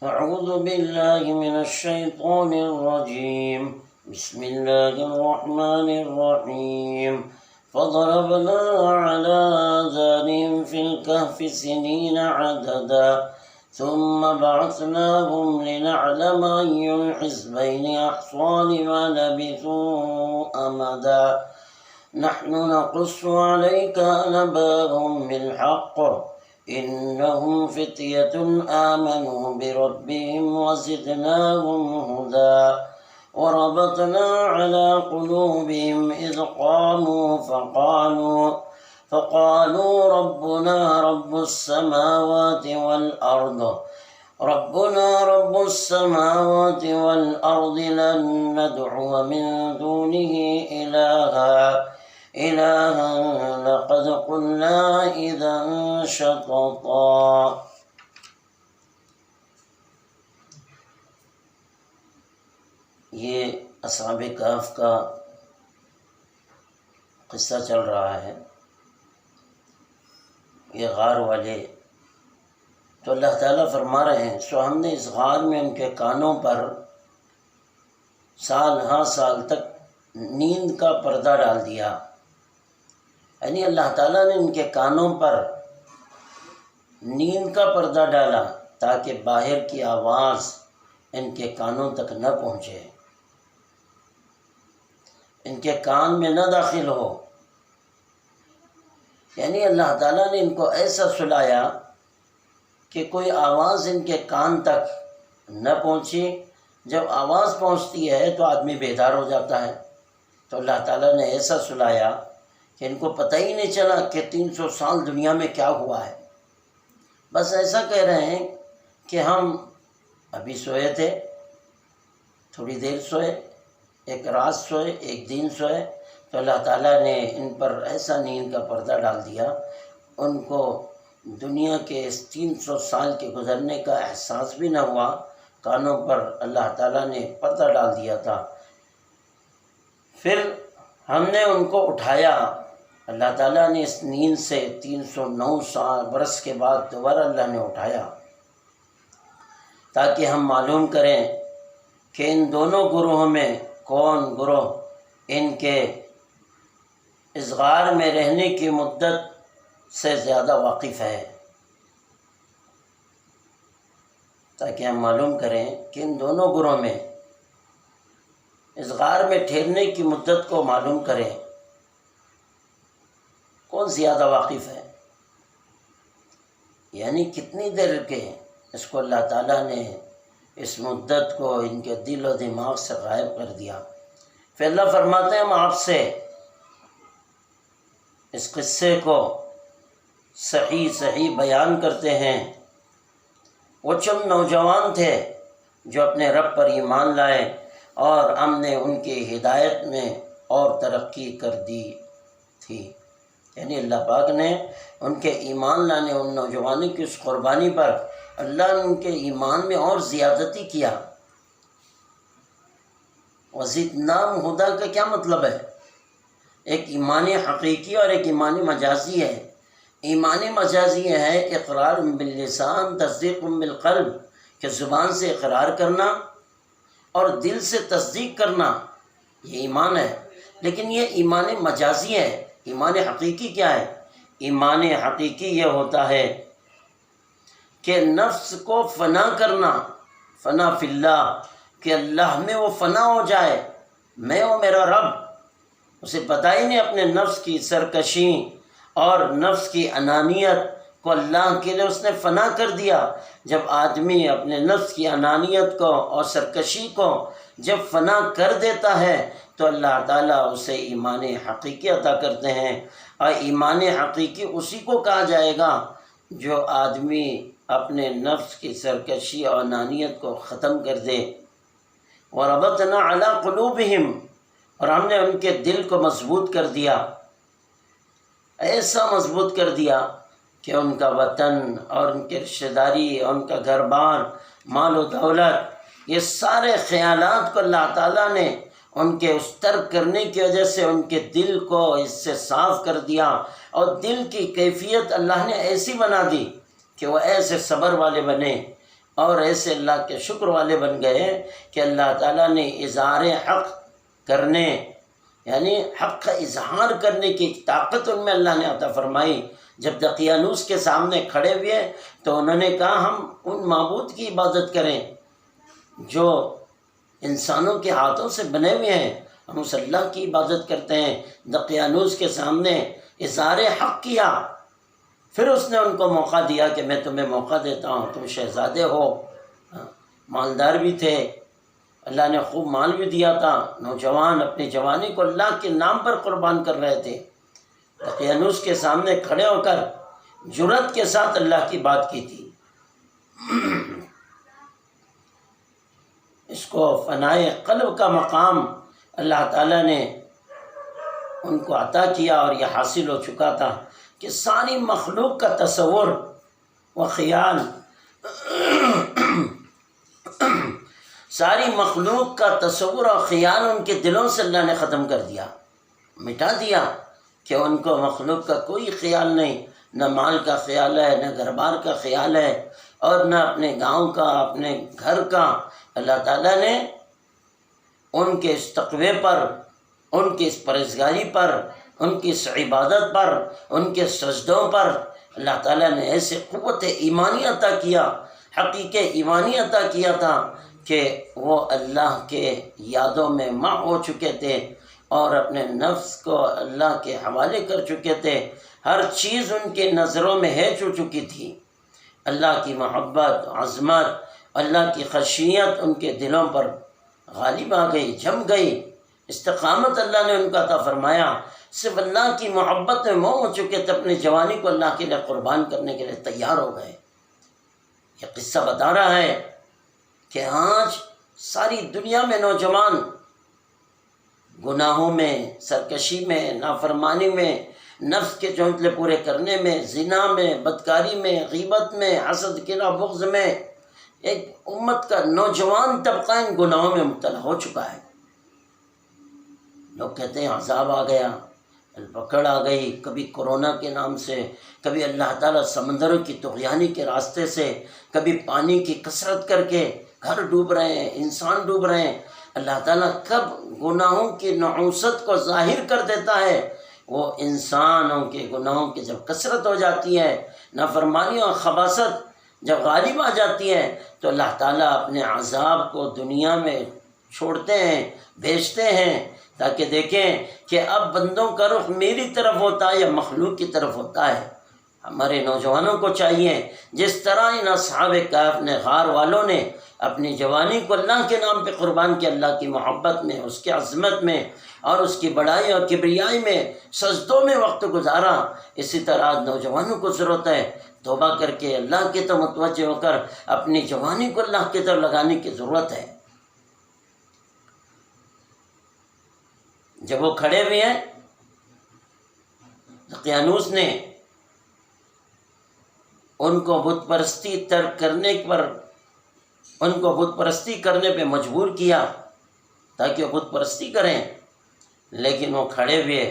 أعوذ بالله من الشيطان الرجيم. بسم الله الرحمن الرحيم. فضربنا على آذانهم في الكهف سنين عددا ثم بعثناهم لنعلم أي الحزبين أحصى لما لبثوا أمدا نحن نقص عليك نبأهم بالحق إنهم فتية آمنوا بربهم وزدناهم هدى وربطنا على قلوبهم إذ قاموا فقالوا ربنا رب السماوات والأرض لن ندعو من دونه إلها لقد قلنا إذا شططا. یہ اصحاب کہف کا قصہ چل رہا ہے. یہ غار والے تو اللہ تعالیٰ فرما رہے ہیں سو ہم نے اس غار میں ان کے کانوں پر سال ہاں سال تک نیند کا پردہ ڈال دیا. یعنی اللہ تعالیٰ نے ان کے کانوں پر نیند کا پردہ ڈالا تاکہ باہر کی آواز ان کے کانوں تک نہ پہنچے، ان کے کان میں نہ داخل ہو. یعنی اللہ تعالیٰ نے ان کو ایسا سلایا کہ کوئی آواز ان کے کان تک نہ پہنچی. جب آواز پہنچتی ہے تو آدمی بیدار ہو جاتا ہے. تو اللہ تعالیٰ نے ایسا سلایا کہ ان کو پتہ ہی نہیں چلا کہ 300 سال دنیا میں کیا ہوا ہے. بس ایسا کہہ رہے ہیں کہ ہم ابھی سوئے تھے، تھوڑی دیر سوئے، ایک رات سوئے، ایک دن سوئے. تو اللہ تعالیٰ نے ان پر ایسا نیند کا پردہ ڈال دیا، ان کو دنیا کے اس 300 سال کے گزرنے کا احساس بھی نہ ہوا. کانوں پر اللہ تعالیٰ نے پردہ ڈال دیا تھا. پھر ہم نے ان کو اٹھایا. اللہ تعالیٰ نے اس نیند سے 309 برس کے بعد دوبارہ اللہ نے اٹھایا تاکہ ہم معلوم کریں کہ ان دونوں گروہوں میں کون گروہ ان کے اس غار میں رہنے کی مدت سے زیادہ واقف ہے، تاکہ ہم معلوم کریں کہ ان دونوں گروہ میں اس غار میں ٹھہرنے کی مدت کو معلوم کریں کون زیادہ واقف ہے. یعنی کتنی دیر کے اس کو اللہ تعالیٰ نے اس مدت کو ان کے دل و دماغ سے غائب کر دیا. پھر اللہ فرماتے ہیں ہم آپ سے اس قصے کو صحیح بیان کرتے ہیں. وہ چند نوجوان تھے جو اپنے رب پر ایمان لائے اور ہم نے ان کی ہدایت میں اور ترقی کر دی تھی. یعنی اللہ پاک نے ان کے ایمان لانے، ان نوجوانوں کی اس قربانی پر اللہ نے ان کے ایمان میں اور زیادتی کیا. وزدناہم ہدی کا کیا مطلب ہے؟ ایک ایمان حقیقی اور ایک ایمان مجازی ہے. ایمان مجازی ہے اقرار باللسان تصدیق بالقلب، کہ زبان سے اقرار کرنا اور دل سے تصدیق کرنا، یہ ایمان ہے. لیکن یہ ایمان مجازی ہے. ایمان حقیقی کیا ہے؟ ایمان حقیقی یہ ہوتا ہے کہ نفس کو فنا کرنا، فنا فی اللہ، کہ اللہ میں وہ فنا ہو جائے. میں اور میرا رب، اسے پتہ ہی نہیں اپنے نفس کی سرکشی اور نفس کی انانیت کو اللہ کے لیے اس نے فنا کر دیا. جب آدمی اپنے نفس کی انانیت کو اور سرکشی کو جب فنا کر دیتا ہے تو اللہ تعالیٰ اسے ایمان حقیقی عطا کرتے ہیں. اور ایمان حقیقی اسی کو کہا جائے گا جو آدمی اپنے نفس کی سرکشی اور انانیت کو ختم کر دے. وَرَبَطْنَا عَلَىٰ قُلُوبِهِمْ، اور ہم نے ان کے دل کو مضبوط کر دیا، ایسا مضبوط کر دیا کہ ان کا وطن اور ان کی رشتہ داری اور ان کا گھر بار، مال و دولت، یہ سارے خیالات کو اللہ تعالیٰ نے ان کے اس ترک کرنے کی وجہ سے ان کے دل کو اس سے صاف کر دیا. اور دل کی کیفیت اللہ نے ایسی بنا دی کہ وہ ایسے صبر والے بنے، اور ایسے اللہ کے شکر والے بن گئے کہ اللہ تعالیٰ نے اظہار حق کرنے، یعنی حق کا اظہار کرنے کی طاقت ان میں اللہ نے عطا فرمائی۔ جب دقیانوس کے سامنے کھڑے ہوئے تو انہوں نے کہا ہم ان معبود کی عبادت کریں جو انسانوں کے ہاتھوں سے بنے ہوئے ہیں، ہم اس اللہ کی عبادت کرتے ہیں۔ دقیانوس کے سامنے اظہار حق کیا، پھر اس نے ان کو موقع دیا کہ میں تمہیں موقع دیتا ہوں، تم شہزادے ہو، مالدار بھی تھے، اللہ نے خوب مال بھی دیا تھا، نوجوان اپنی جوانی کو اللہ کے نام پر قربان کر رہے تھے۔ دقیانوس کے سامنے کھڑے ہو کر جرأت کے ساتھ اللہ کی بات کی تھی۔ اس کو فنائے قلب کا مقام اللہ تعالیٰ نے ان کو عطا کیا، اور یہ حاصل ہو چکا تھا کہ ساری مخلوق کا تصور و خیال ساری مخلوق کا تصور اور خیال ان کے دلوں سے اللہ نے ختم کر دیا، مٹا دیا، کہ ان کو مخلوق کا کوئی خیال نہیں، نہ مال کا خیال ہے، نہ گھر بار کا خیال ہے، اور نہ اپنے گاؤں کا، اپنے گھر کا۔ اللہ تعالیٰ نے ان کے اس تقوی پر، ان کی اس پرہیزگاری پر، ان کی اس عبادت پر، ان کے سجدوں پر اللہ تعالیٰ نے ایسے قوت ایمانی عطا کیا، حقیقت ایمانی عطا کیا تھا کہ وہ اللہ کے یادوں میں ماں ہو چکے تھے اور اپنے نفس کو اللہ کے حوالے کر چکے تھے۔ ہر چیز ان کے نظروں میں ہیچ ہو چکی تھی۔ اللہ کی محبت، عظمت، اللہ کی خشیت ان کے دلوں پر غالب آ گئی، جم گئی۔ استقامت اللہ نے ان کا عطا فرمایا، صرف اللہ کی محبت میں مو ہو چکے تھے، اپنی جوانی کو اللہ کے لیے قربان کرنے کے لیے تیار ہو گئے۔ یہ قصہ بتا رہا ہے کہ آج ساری دنیا میں نوجوان گناہوں میں، سرکشی میں، نافرمانی میں، نفس کے چونچلے پورے کرنے میں، زنا میں، بدکاری میں، غیبت میں، حسد، کینہ، بغض میں، ایک امت کا نوجوان طبقہ ان گناہوں میں مبتلا ہو چکا ہے۔ لوگ کہتے ہیں عذاب آ گیا، پکڑ آ گئی، کبھی کورونا کے نام سے، کبھی اللہ تعالیٰ سمندروں کی طغیانی کے راستے سے، کبھی پانی کی کثرت کر کے گھر ڈوب رہے ہیں، انسان ڈوب رہے ہیں۔ اللہ تعالیٰ کب گناہوں کی نحوست کو ظاہر کر دیتا ہے؟ وہ انسانوں کے گناہوں کی جب کثرت ہو جاتی ہے، نافرمانی اور خباثت جب غالب آ جاتی ہے، تو اللہ تعالیٰ اپنے عذاب کو دنیا میں چھوڑتے ہیں، بھیجتے ہیں، تاکہ دیکھیں کہ اب بندوں کا رخ میری طرف ہوتا ہے یا مخلوق کی طرف ہوتا ہے۔ ہمارے نوجوانوں کو چاہیے جس طرح ان اصحاب کہف نے، غار والوں نے اپنی جوانی کو اللہ کے نام پہ قربان کیا، اللہ کی محبت میں، اس کی عظمت میں اور اس کی بڑائی اور کبریائی میں، سجدوں میں وقت گزارا، اسی طرح نوجوانوں کو ضرورت ہے توبہ کر کے اللہ کی طرف متوجہ ہو کر اپنی جوانی کو اللہ کی طرف لگانے کی ضرورت ہے۔ جب وہ کھڑے ہوئے ہیں، دقیانوس نے ان کو بت پرستی ترک کرنے پر، ان کو بت پرستی کرنے پہ مجبور کیا تاکہ وہ بت پرستی کریں، لیکن وہ کھڑے ہوئے،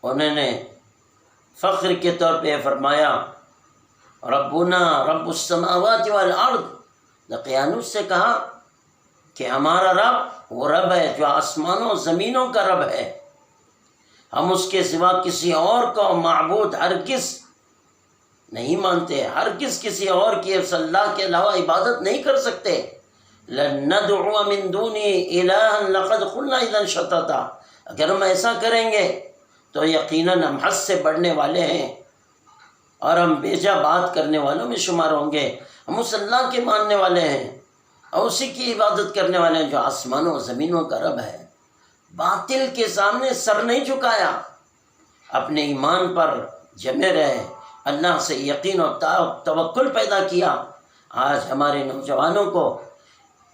انہوں نے فخر کے طور پہ فرمایا ربنا رب السماوات والارض۔ دقیانوس سے کہا کہ ہمارا رب وہ رب ہے جو آسمانوں و زمینوں کا رب ہے، ہم اس کے سوا کسی اور کو معبود ہرگز نہیں مانتے، ہرگز کسی اور کی اللہ کے علاوہ عبادت نہیں کر سکتے۔ لن ندعو من دونی الہا لقد قلنا اذا شططا، اگر ہم ایسا کریں گے تو یقیناً ہم حد سے بڑھنے والے ہیں اور ہم بیجا بات کرنے والوں میں شمار ہوں گے۔ ہم اس اللہ کے ماننے والے ہیں اور اسی کی عبادت کرنے والے ہیں جو آسمانوں و زمینوں کا رب ہے۔ باطل کے سامنے سر نہیں جھکایا، اپنے ایمان پر جمے رہے، اللہ سے یقین و توکل پیدا کیا۔ آج ہمارے نوجوانوں کو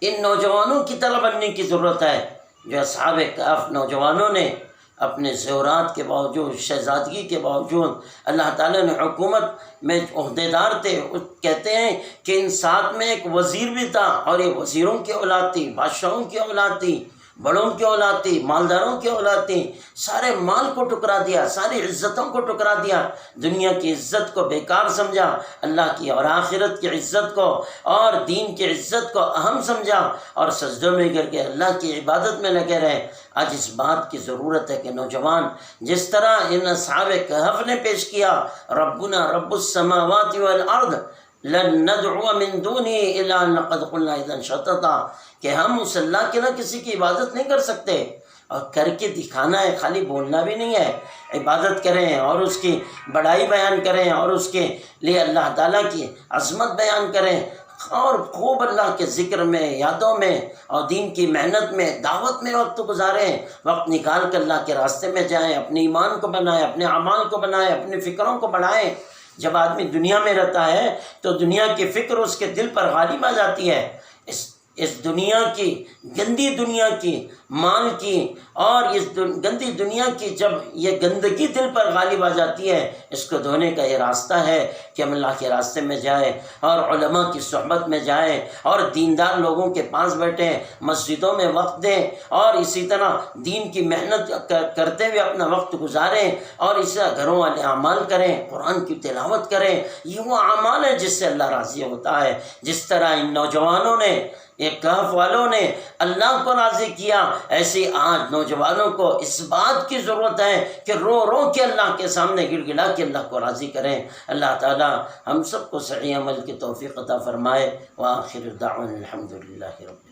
ان نوجوانوں کی طرح بننے کی ضرورت ہے جو اصحاب کہف نوجوانوں نے اپنے زیورات کے باوجود، شہزادگی کے باوجود، اللہ تعالیٰ نے حکومت میں عہدیدار تھے، کہتے ہیں کہ ان ساتھ میں ایک وزیر بھی تھا اور یہ وزیروں کی اولاد تھی، بادشاہوں کی اولاد تھی، بڑوں کی اولاد تھی، مالداروں کی اولاد تھی، سارے مال کو ٹکرا دیا، ساری عزتوں کو ٹکرا دیا، دنیا کی عزت کو بیکار سمجھا، اللہ کی اور آخرت کی عزت کو اور دین کی عزت کو اہم سمجھا اور سجدوں میں گر کے اللہ کی عبادت میں لگے رہے۔ آج اس بات کی ضرورت ہے کہ نوجوان جس طرح ان اصحاب کہف نے پیش کیا، ربنا رب السماوات والارض لن ندعو من دونه الا لقد قلنا اذا شططا، کہ ہم اس اللہ کے نہ کسی کی عبادت نہیں کر سکتے، اور کر کے دکھانا ہے، خالی بولنا بھی نہیں ہے۔ عبادت کریں اور اس کی بڑائی بیان کریں اور اس کے لیے اللہ تعالیٰ کی عظمت بیان کریں اور خوب اللہ کے ذکر میں، یادوں میں اور دین کی محنت میں، دعوت میں وقت گزاریں، وقت نکال کر اللہ کے راستے میں جائیں، اپنے ایمان کو بنائیں، اپنے اعمال کو بنائیں، اپنے فکروں کو بڑھائیں۔ جب آدمی دنیا میں رہتا ہے تو دنیا کی فکر اس کے دل پر غالب آ جاتی ہے۔ اس دنیا کی، گندی دنیا کی، مال کی اور اس گندی دنیا کی جب یہ گندگی دل پر غالب آ جاتی ہے، اس کو دھونے کا یہ راستہ ہے کہ ہم اللہ کے راستے میں جائیں اور علماء کی صحبت میں جائیں اور دیندار لوگوں کے پاس بیٹھیں، مسجدوں میں وقت دیں اور اسی طرح دین کی محنت کرتے ہوئے اپنا وقت گزاریں اور اس طرح گھروں والے اعمال کریں، قرآن کی تلاوت کریں۔ یہ وہ اعمال ہے جس سے اللہ راضی ہوتا ہے۔ جس طرح ان نوجوانوں نے، ایک کہف والوں نے اللہ کو راضی کیا، ایسے آج نوجوانوں کو اس بات کی ضرورت ہے کہ رو رو کے اللہ کے سامنے گڑ گڑا کے اللہ کو راضی کریں۔ اللہ تعالی ہم سب کو صحیح عمل کی توفیق عطا فرمائے۔ وآخر دعوانا الحمدللہ رب